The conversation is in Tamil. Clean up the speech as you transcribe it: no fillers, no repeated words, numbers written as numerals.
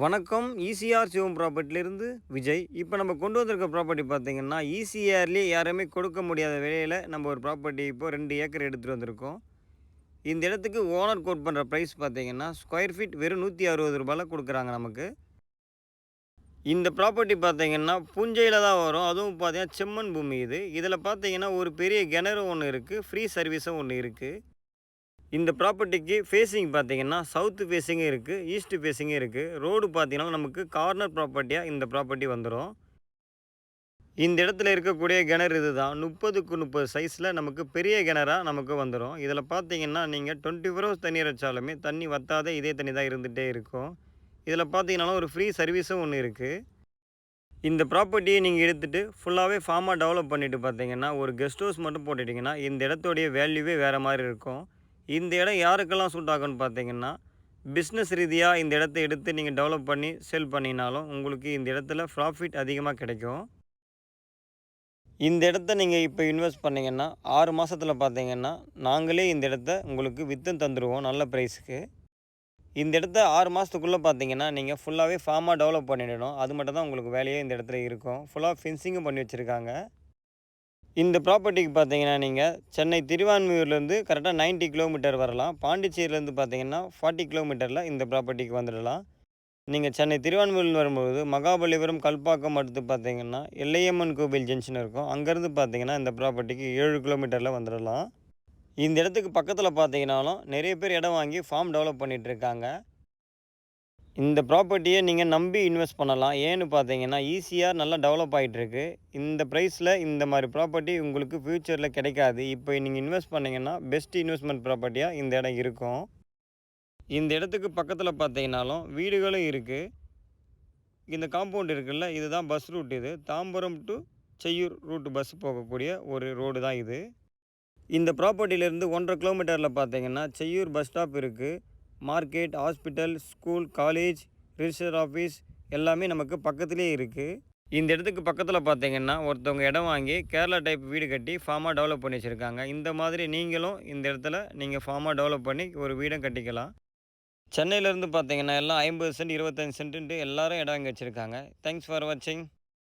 வணக்கம். ஈசிஆர் சிவம் ப்ராப்பர்ட்டிலேருந்து விஜய். இப்போ நம்ம கொண்டு வந்திருக்க ப்ராப்பர்ட்டி பார்த்தீங்கன்னா, ஈசிஆர்லேயே யாருமே கொடுக்க முடியாத விலையில நம்ம ஒரு ப்ராப்பர்ட்டி இப்போ 2 ஏக்கர் எடுத்துகிட்டு வந்திருக்கோம். இந்த இடத்துக்கு ஓனர் கோட் பண்ணுற ப்ரைஸ் பார்த்தீங்கன்னா, ஸ்கொயர் ஃபீட் வெறும் ரூ. 160 குடுக்குறாங்க நமக்கு. இந்த ப்ராப்பர்ட்டி பார்த்தீங்கன்னா, புஞ்சையில தான் வரும். அதுவும் பார்த்தீங்கன்னா, செம்மண் பூமி இது. இதில் பார்த்தீங்கன்னா, ஒரு பெரிய கிணறு ஒண்ணு இருக்கு. ஃப்ரீ சர்வீஸும் ஒண்ணு இருக்கு. இந்த ப்ராப்பர்ட்டிக்கு ஃபேஸிங் பார்த்தீங்கன்னா, சவுத் ஃபேஸிங்கும் இருக்குது, ஈஸ்ட் ஃபேஸிங்கும் இருக்குது. ரோடு பார்த்தீங்கன்னா, நமக்கு கார்னர் ப்ராப்பர்ட்டியாக இந்த ப்ராப்பர்ட்டி வந்துடும். இந்த இடத்துல இருக்கக்கூடிய கிணறு இதுதான். 30க்கு 30 சைஸில் நமக்கு பெரிய கிணறா நமக்கு வந்துடும். இதில் பார்த்தீங்கன்னா, நீங்கள் 24 ஹவர்ஸ் தண்ணீர் வச்சாலுமே தண்ணி வத்தாத இதே தண்ணி தான் இருந்துகிட்டே இருக்கும். இதில் பார்த்தீங்கன்னாலும் ஒரு ஃப்ரீ சர்வீஸும் ஒன்று இருக்குது. இந்த ப்ராப்பர்ட்டியை நீங்கள் எடுத்துகிட்டு ஃபுல்லாகவே ஃபார்மாக டெவலப் பண்ணிவிட்டு பார்த்தீங்கன்னா, ஒரு கெஸ்ட் ஹவுஸ் மட்டும் போட்டுட்டிங்கன்னா, இந்த இடத்துடைய வேல்யூவே வேறு மாதிரி இருக்கும். இந்த இடம் யாருக்கெல்லாம் சூட் ஆகும்னு பார்த்தீங்கன்னா, பிஸ்னஸ் ரீதியாக இந்த இடத்த எடுத்து நீங்கள் டெவலப் பண்ணி சேல் பண்ணினாலும் உங்களுக்கு இந்த இடத்துல ப்ராஃபிட் அதிகமாக கிடைக்கும். இந்த இடத்த நீங்கள் இப்போ இன்வெஸ்ட் பண்ணிங்கன்னா 6 மாதத்தில் பார்த்தீங்கன்னா, நாங்களே இந்த இடத்த உங்களுக்கு விற்று தந்துடுவோம் நல்ல ப்ரைஸுக்கு. இந்த இடத்த 6 மாதத்துக்குள்ளே பார்த்தீங்கன்னா, நீங்கள் ஃபுல்லாகவே ஃபார்மாக டெவலப் பண்ணிடணும். அது மட்டும் தான் உங்களுக்கு வேலையே இந்த இடத்துல இருக்கும். ஃபுல்லாக ஃபென்சிங்கும் பண்ணி வச்சுருக்காங்க. இந்த ப்ராப்பர்ட்டிக்கு பார்த்தீங்கன்னா, நீங்கள் சென்னை திருவான்மியூர்லேருந்து கரெக்டாக 90 கிலோமீட்டர் வரலாம். பாண்டிச்சேரியிலேருந்து பார்த்தீங்கன்னா 40 கிலோமீட்டரில் இந்த ப்ராப்பர்ட்டிக்கு வந்துடலாம். நீங்கள் சென்னை திருவான்மியூர்லேருந்து வரும்போது மகாபலிபுரம், கல்பாக்கம் அடுத்து பார்த்தீங்கன்னா எல்லையம்மன் கோவில் ஜங்ஷன் இருக்கும். அங்கேருந்து பார்த்தீங்கன்னா இந்த ப்ராப்பர்ட்டிக்கு 7 கிலோமீட்டரில் வந்துடலாம். இந்த இடத்துக்கு பக்கத்தில் பார்த்தீங்கன்னாலும் நிறைய பேர் இடம் வாங்கி ஃபார்ம் டெவலப் பண்ணிகிட்ருக்காங்க. இந்த ப்ராப்பர்ட்டியை நீங்கள் நம்பி இன்வெஸ்ட் பண்ணலாம். ஏன்னு பார்த்தீங்கன்னா, ஈசிஆர் நல்லா டெவலப் ஆகிட்டுருக்கு. இந்த ப்ரைஸில் இந்த மாதிரி ப்ராப்பர்ட்டி உங்களுக்கு ஃப்யூச்சரில் கிடைக்காது. இப்போ நீங்கள் இன்வெஸ்ட் பண்ணிங்கன்னா பெஸ்ட் இன்வெஸ்ட்மெண்ட் ப்ராப்பர்ட்டியாக இந்த இடம் இருக்கும். இந்த இடத்துக்கு பக்கத்தில் பார்த்தீங்கன்னாலும் வீடுகளும் இருக்குது. இந்த காம்பவுண்ட் இருக்குல்ல, இதுதான் பஸ் ரூட். இது Tambaram to Cheyyur route bus போகக்கூடிய ஒரு ரோடு தான் இது. இந்த ப்ராப்பர்ட்டியிலேருந்து 1.5 கிலோமீட்டரில் பார்த்தீங்கன்னா செய்யூர் பஸ் ஸ்டாப் இருக்குது. Market, hospital, school, college, register office எல்லாமே நமக்கு பக்கத்துலேயே இருக்குது. இந்த இடத்துக்கு பக்கத்தில் பார்த்தீங்கன்னா ஒருத்தவங்க இடம் வாங்கி கேரளா டைப் வீடு கட்டி ஃபார்மாக டெவலப் பண்ணி வச்சுருக்காங்க. இந்த மாதிரி நீங்களும் இந்த இடத்துல நீங்கள் ஃபார்மாக டெவலப் பண்ணி ஒரு வீடும் கட்டிக்கலாம். சென்னையிலேருந்து பார்த்தீங்கன்னா எல்லாம் 50 சென்ட் 25 சென்ட்டுன்ட்டு எல்லோரும் இடம் வாங்கி வச்சுருக்காங்க. தேங்க்ஸ் ஃபார் வாட்சிங்.